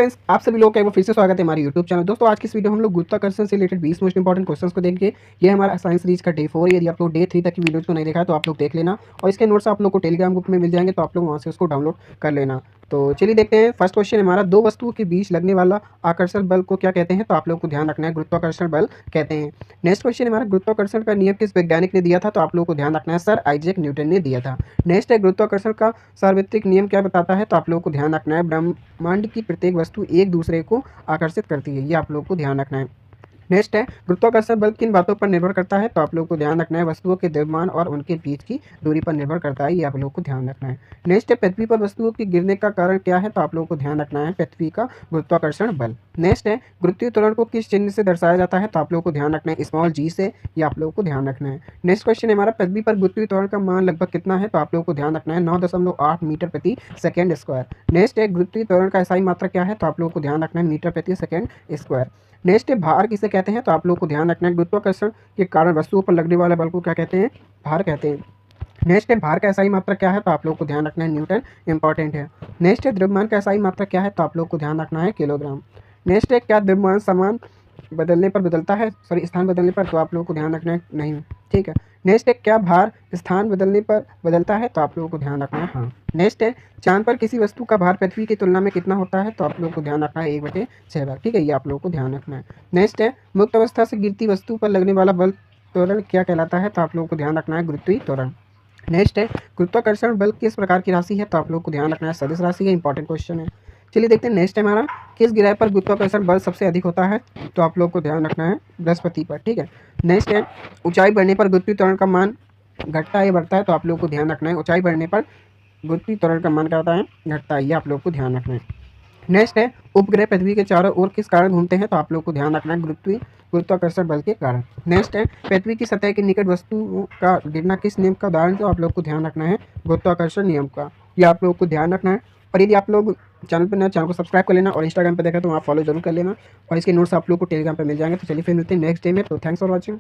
Friends, आप सभी लोग का एक बार फिर से स्वागत है हमारे यूट्यूब चैनल। दोस्तों, आज की इस वीडियो में हम लोग गुरुत्वाकर्षण से रिलेटेड 20 मोस्ट इंपॉर्टेंट क्वेश्चंस को देखेंगे। ये हमारा साइंस सीरीज का डे 4। यदि आप लोग डे 3 तक की वीडियोस को नहीं देखा है तो आप लोग देख लेना, और इसके नोट्स आप लोग को टेलीग्राम ग्रुप में मिल जाएंगे, तो आप लोग वहाँ से उसको डाउनलोड कर लेना। तो चलिए देखते हैं। फर्स्ट क्वेश्चन हमारा, दो वस्तुओं के बीच लगने वाला आकर्षण बल को क्या कहते हैं? तो आप लोग को ध्यान रखना है, गुरुत्वाकर्षण बल कहते हैं। नेक्स्ट क्वेश्चन हमारा, गुरुत्वाकर्षण का नियम किस वैज्ञानिक ने दिया था? तो आप लोग को ध्यान रखना है, सर आइजैक न्यूटन ने दिया था। नेक्स्ट है, गुरुत्वाकर्षण का सार्वत्रिक नियम क्या बताता है? तो आप लोग को ध्यान रखना है, ब्रह्मांड की प्रत्येक वस्तु एक दूसरे को आकर्षित करती है। ये आप लोग को ध्यान रखना है। नेक्स्ट है, गुरुत्वाकर्षण बल किन बातों पर निर्भर करता है? तो आप लोग को ध्यान रखना है, वस्तुओं के द्रव्यमान और उनके बीच की दूरी पर निर्भर करता है। ये आप लोग को ध्यान रखना है। नेक्स्ट है, पृथ्वी पर वस्तुओं के गिरने का कारण क्या है? तो आप लोग को ध्यान रखना है, पृथ्वी का गुरुत्वाकर्षण बल। नेक्स्ट है, गुरुत्वीय त्वरण को किस चिन्ह से दर्शाया जाता है? तो आप लोग को ध्यान रखना है, स्मॉल जी से। ये आप लोग को ध्यान रखना है। नेक्स्ट क्वेश्चन है हमारा, पृथ्वी पर गुरुत्वीय त्वरण का मान लगभग कितना है? तो आप लोग को ध्यान रखना है, 9.8 मीटर प्रति सेकेंड स्क्वायर। नेक्स्ट है, गुरुत्वीय त्वरण का SI मात्रा क्या है? तो आप लोग को ध्यान रखना है, मीटर प्रति सेकेंड स्क्वायर। नेक्स्ट है, भार किसे कहते हैं? तो आप लोग को ध्यान रखना है, गुरुत्वाकर्षण के कारण वस्तुओं पर लगने वाले बल को क्या कहते हैं? भार कहते हैं। नेक्स्ट है, भार का SI मात्रा क्या है? तो आप लोग को ध्यान रखना है, न्यूटन इंपॉर्टेंट है। नेक्स्ट है, द्रव्यमान का SI मात्रा क्या है? तो आप लोग को ध्यान रखना है, किलोग्राम। नेक्स्ट है, क्या द्रव्यमान समान बदलने पर बदलता है, सॉरी स्थान बदलने पर? तो आप लोगों को ध्यान रखना है, नहीं। ठीक है। नेक्स्ट है, क्या भार स्थान बदलने पर बदलता है? तो आप लोगों को ध्यान रखना है, हाँ। नेक्स्ट है, चांद पर किसी वस्तु का भार पृथ्वी की तुलना में कितना होता है? तो आप लोगों को ध्यान रखना है, 1/6 भाग। ठीक है, ये आप लोगों को ध्यान रखना है। नेक्स्ट है, मुक्त अवस्था से गिरती वस्तु पर लगने वाला बल त्वरण क्या कहलाता है? तो आप लोगों को ध्यान रखना है, गुरुत्वीय त्वरण। नेक्स्ट है, गुरुत्वाकर्षण बल किस प्रकार की राशि है? तो आप लोग को ध्यान रखना है, सदिश राशि है, इंपॉर्टेंट क्वेश्चन है। चलिए देखते हैं। नेक्स्ट है हमारा, किस ग्रह पर गुरुत्वाकर्षण बल सबसे अधिक होता है? तो आप लोग को ध्यान रखना है, बृहस्पति पर। ठीक है। नेक्स्ट है, ऊंचाई बढ़ने पर गुरुत्वीय त्वरण का मान घटता है या बढ़ता है? तो आप लोग को ध्यान रखना है, ऊंचाई बढ़ने पर गुरुत्वीय त्वरण का मान क्या होता है? घटता है। ये आप लोग को ध्यान रखना है। नेक्स्ट है, उपग्रह पृथ्वी के चारों ओर किस कारण घूमते हैं? तो आप लोग को ध्यान रखना है, गुरुत्वाकर्षण बल के कारण। नेक्स्ट है, पृथ्वी की सतह के निकट वस्तु का गिरना किस नियम का उदाहरण? तो आप लोग को ध्यान रखना है, गुरुत्वाकर्षण नियम का। ये आप लोग को ध्यान रखना है। और यदि आप लोग चैनल पर नए, चैनल को सब्सक्राइब कर लेना, और इंस्टाग्राम पर देखा तो वहाँ फॉलो जरूर कर लेना, और इसके नोट्स आप लोग को टेलीग्राम पर मिल जाएंगे। तो चलिए फिर मिलते हैं नेक्स्ट डे में। तो थैंक्स फॉर वॉचिंग।